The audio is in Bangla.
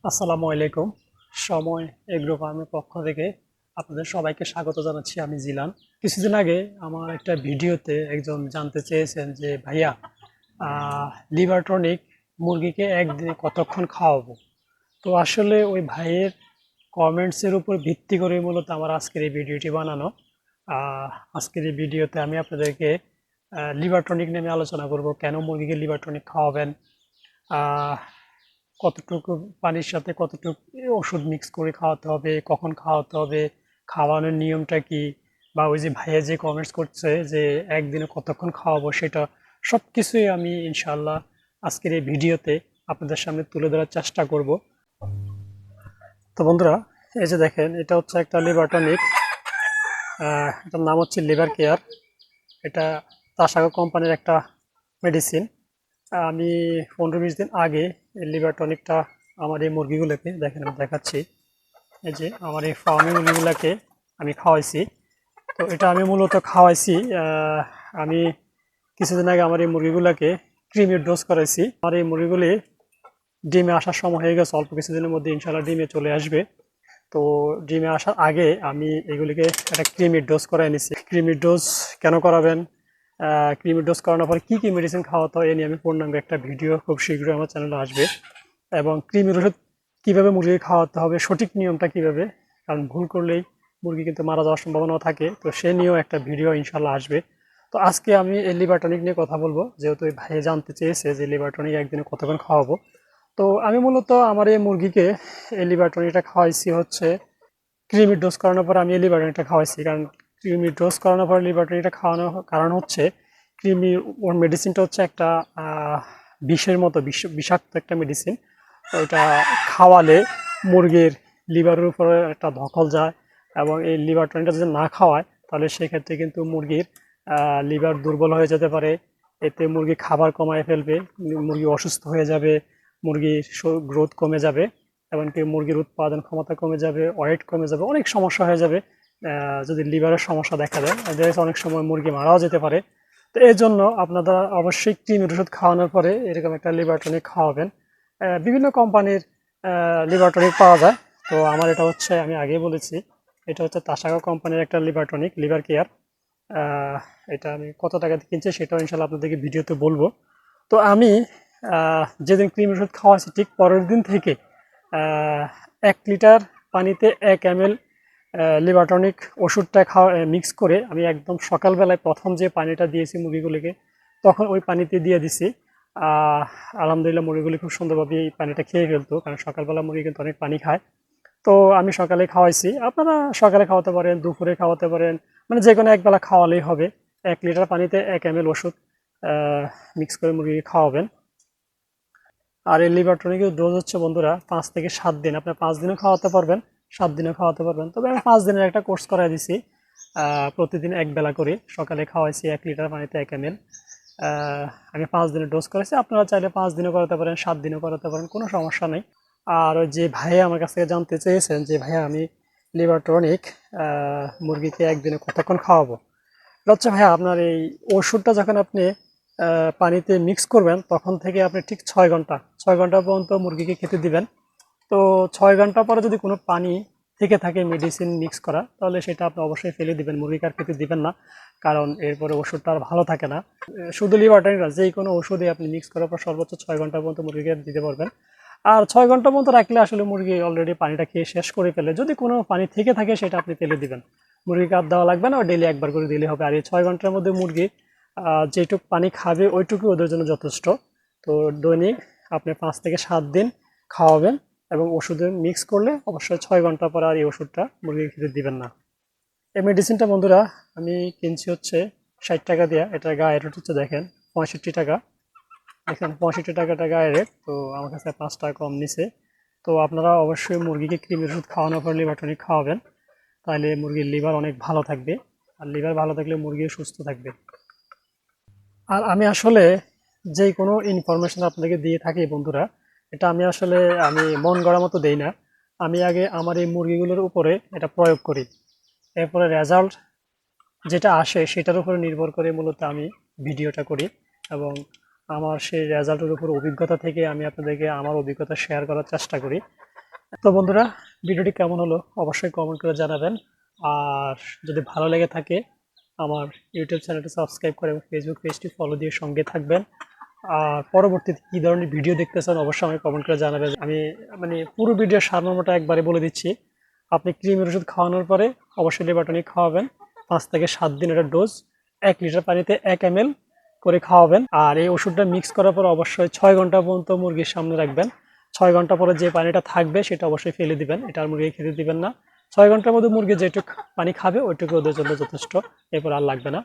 আসসালামু আলাইকুম। সময় এগ্রো ফার্মের পক্ষ থেকে আপনাদের সবাইকে স্বাগত জানাচ্ছি। আমি জিলান। কিছুদিন আগে আমার একটা ভিডিওতে একজন জানতে চেয়েছেন যে ভাইয়া, লিভার টনিক মুরগিকে একদিনে কতক্ষণ খাওয়াবো। তো আসলে ওই ভাইয়ের কমেন্টসের উপর ভিত্তি করে মূলত আমার আজকের এই ভিডিওটি বানানো। আহ, আজকের এই ভিডিওতে আমি আপনাদেরকে লিভার টনিক নিয়ে আলোচনা করব, কেন মুরগিকে লিভার টনিক খাওয়াবেন, আহ, কতটুকু পানির সাথে কতটুকু ওষুধ মিক্স করে খাওয়াতে হবে, কখন খাওয়াতে হবে, খাওয়ানোর নিয়মটা কি, বা ওই যে ভাইয়া যে কমেন্টস করছে যে একদিনে কতক্ষণ খাওয়াবো, সেটা সব কিছুই আমি ইনশাল্লাহ আজকের এই ভিডিওতে আপনাদের সামনে তুলে ধরার চেষ্টা করব। তো বন্ধুরা, এই যে দেখেন, এটা হচ্ছে একটা লিভার টনিক। এটার নাম হচ্ছে লিভার কেয়ার। এটা তাসাগো কোম্পানির একটা মেডিসিন। আমি 15-20 দিন আগে এই লিভার টনিকটা আমার এই মুরগিগুলোকে দেখেন, আমি দেখাচ্ছি। এই যে আমার এই ফার্মি মুরগিগুলোকে আমি খাওয়াইছি। তো এটা আমি মূলত খাওয়াইছি, আমি কিছুদিন আগে আমার এই মুরগিগুলোকে ক্রিমের ডোজ করাইছি। আমার এই মুরগিগুলি ডিমে আসার সময় হয়ে গেছে, অল্প কিছুদিনের মধ্যে ইনশাল্লাহ ডিমে চলে আসবে। তো ডিমে আসার আগে আমি এগুলিকে একটা ক্রিমের ডোজ করাই নিছি। ক্রিমের ডোজ কেন করাবেন, ক্রিমের ডোজ করানোর পর কী কী মেডিসিন খাওয়াতে হয়, এ নিয়ে আমি পূর্ণাঙ্গ একটা ভিডিও খুব শীঘ্রই আমার চ্যানেলে আসবে। এবং ক্রিমের ওষুধ কীভাবে মুরগিকে খাওয়াতে হবে, সঠিক নিয়মটা কীভাবে, কারণ ভুল করলেই মুরগি কিন্তু মারা যাওয়ার সম্ভাবনাও থাকে। তো সে নিয়েও একটা ভিডিও ইনশাল্লাহ আসবে। তো আজকে আমি এই লিভার টনিক নিয়ে কথা বলবো, যেহেতু এই ভাই জানতে চেয়েছে যে লিভার টনিক একদিনে কতক্ষণ খাওয়াবো। তো আমি মূলত আমার এই মুরগিকে এই লিভার টনিকটা খাওয়াইছি হচ্ছে ক্রিমির ডোজ করানোর পর। আমি এই লিভার টনিকটা খাওয়াইছি কারণ ক্রিমির ডোজ করানোর পর লিভার টনিকটা খাওয়ানোর কারণ হচ্ছে ক্রিমি, ওর মেডিসিনটা হচ্ছে একটা বিষের মতো বিষাক্ত একটা মেডিসিন। ওইটা খাওয়ালে মুরগির লিভারের উপরে একটা ধকল যায়, এবং এই লিভার টনিকটা যদি না খাওয়ায় তাহলে সেক্ষেত্রে কিন্তু মুরগির লিভার দুর্বল হয়ে যেতে পারে। এতে মুরগি খাবার কমায় ফেলবে, মুরগি অসুস্থ হয়ে যাবে, মুরগির গ্রোথ কমে যাবে, এমনকি মুরগির উৎপাদন ক্ষমতা কমে যাবে, ওয়েট কমে যাবে, অনেক সমস্যা হয়ে যাবে। যদি লিভারের সমস্যা দেখা দেয়, অনেক সময় মুরগি মারাও যেতে পারে। তো এই জন্য আপনারা অবশ্যই ক্রিমের ওষুধ খাওয়ানোর পরে এরকম একটা লিভার টনিক খাওয়াবেন। বিভিন্ন কোম্পানির লিভার টনিক পাওয়া যায়। তো আমার এটা হচ্ছে, আমি আগেই বলেছি, এটা হচ্ছে তাসাগো কোম্পানির একটা লিভার টনিক, লিভার কেয়ার। আহ, এটা আমি কত টাকা দিয়ে কিনছি সেটাও ইনশাল্লাহ আপনাদেরকে ভিডিওতে বলবো। তো আমি যেদিন ক্রিম ওষুধ খাওয়াছি ঠিক পরের দিন থেকে 1 লিটার পানিতে 1 ml লিভার টনিক ওষুধটা মিক্স করে আমি একদম সকালবেলায় প্রথম যে পানিটা দিয়েছি মুরগিগুলিকে, তখন ওই পানিতে দিয়ে দিছি। আলহামদুলিল্লাহ মুরগিগুলি খুব সুন্দরভাবে এই পানিটা খেয়ে ফেলতো, কারণ সকালবেলা মুরগি কিন্তু অনেক পানি খায়। তো আমি সকালে খাওয়াইছি, আপনারা সকালে খাওয়াতে পারেন, দুপুরে খাওয়াতে পারেন, মানে যে কোনো একবেলা খাওয়ালেই হবে। 1 লিটার পানিতে 1 ml ওষুধ মিক্স করে মুরগিকে খাওয়াবেন। আর এই লিভার টনিকের ডোজ হচ্ছে বন্ধুরা 5 থেকে 7 দিন। আপনি 5 দিনও খাওয়াতে পারবেন, 7 দিনও খাওয়াতে পারবেন। তবে আমি 5 দিনের একটা কোর্স করাই দিছি। প্রতিদিন একবেলা করে সকালে খাওয়াইছি 1 লিটার পানিতে 1 ml। আমি 5 দিনের ডোজ করেছি, আপনারা চাইলে 5 দিনও করাতে পারেন, 7 দিনও করাতে পারেন, কোনো সমস্যা নেই। আর ওই যে ভাইয়া আমার কাছ থেকে জানতে চেয়েছেন যে ভাইয়া, আমি লিভার টনিক মুরগিকে একদিনে কতক্ষণ খাওয়াবো। আচ্ছা ভাইয়া, আপনার এই ওষুধটা যখন আপনি পানিতে মিক্স করবেন, তখন থেকে আপনি ঠিক 6 ঘন্টা, 6 ঘন্টা পর্যন্ত মুরগিকে খেতে দিবেন। তো 6 ঘন্টা পরে যদি কোনো পানি থেকে থাকে মেডিসিন মিক্স করা, তাহলে সেটা আপনি অবশ্যই ফেলে দিবেন, মুরগিকে আর খেতে দিবেন না। কারণ এরপরে ওষুধটা আর ভালো থাকে না। শুধু লিভারটাইন না, যে কোনো ওষুধে আপনি মিক্স করার পর সর্বোচ্চ 6 ঘন্টা পর্যন্ত মুরগিকে দিতে পারবেন। আর 6 ঘন্টা পর্যন্ত রাখলে আসলে মুরগি অলরেডি পানিটা খেয়ে শেষ করে ফেলে। যদি কোনো পানি থেকে থাকে সেটা আপনি ফেলে দিবেন, মুরগিকে আর দেওয়া লাগবে না, ডেলি একবার করে দিলে হবে। আর এই 6 ঘন্টার মধ্যে মুরগি যেটুকু পানি খাবে ওইটুকু ওদের জন্য যথেষ্ট। তো দৈনিক আপনি 5 থেকে 7 দিন খাওয়াবেন, এবং ওষুধে মিক্স করলে অবশ্যই 6 ঘন্টা পর আর এই ওষুধটা মুরগিকে খেতে দিবেন না। এই মেডিসিনটা বন্ধুরা আমি কিনছি হচ্ছে 60 টাকা দিয়ে। এটার গায়ে রেট হচ্ছে দেখেন 65 টাকা। দেখেন 65 টাকাটা গায়ে রেট, তো আমার কাছে 5 টাকা কম নিছে। তো আপনারা অবশ্যই মুরগিকে কৃমির ওষুধ খাওয়ানোর পর লিভার টনিক খাওয়াবেন, তাহলে মুরগির লিভার অনেক ভালো থাকবে। আর লিভার ভালো থাকলে মুরগিও সুস্থ থাকবে। আর আমি আসলে যেই কোনো ইনফরমেশন আপনাকে দিয়ে থাকি বন্ধুরা, এটা আমি আসলে আমি মন গড়া মতো দেই না। আমি আগে আমার এই মুরগিগুলোর উপরে এটা প্রয়োগ করি, এরপরে রেজাল্ট যেটা আসে সেটার উপরে নির্ভর করে মূলত আমি ভিডিওটা করি। এবং আমার সেই রেজাল্টের উপর অভিজ্ঞতা থেকে আমি আপনাদেরকে আমার অভিজ্ঞতা শেয়ার করার চেষ্টা করি। তো বন্ধুরা, ভিডিওটি কেমন হলো অবশ্যই কমেন্ট করে জানাবেন। আর যদি ভালো লেগে থাকে আমার ইউটিউব চ্যানেলটি সাবস্ক্রাইব করে এবং ফেসবুক পেজটি ফলো দিয়ে সঙ্গে থাকবেন। আর পরবর্তীতে কী ধরনের ভিডিও দেখতে চান অবশ্যই আমাকে কমেন্ট করে জানাবেন। আমি পুরো ভিডিও সারমর্মটা একবারে বলে দিচ্ছি। আপনি কৃমির ওষুধ খাওয়ানোর পরে অবশ্যই লিভারটনিক খাওয়াবেন 5 থেকে 7 দিন এটা ডোজ, 1 লিটার পানিতে 1 ml করে খাওয়াবেন। আর এই ওষুধটা মিক্স করার পর অবশ্যই 6 ঘন্টা পর্যন্ত মুরগির সামনে রাখবেন। 6 ঘন্টা পরে যে পানিটা থাকবে সেটা অবশ্যই ফেলে দিবেন, এটা আর মুরগি খেতে দিবেন না। 6 ঘন্টার মধ্যে মুরগি যেটুকু পানি খাবে ওইটুকু ওদের জন্য যথেষ্ট, এরপর আর লাগবে না।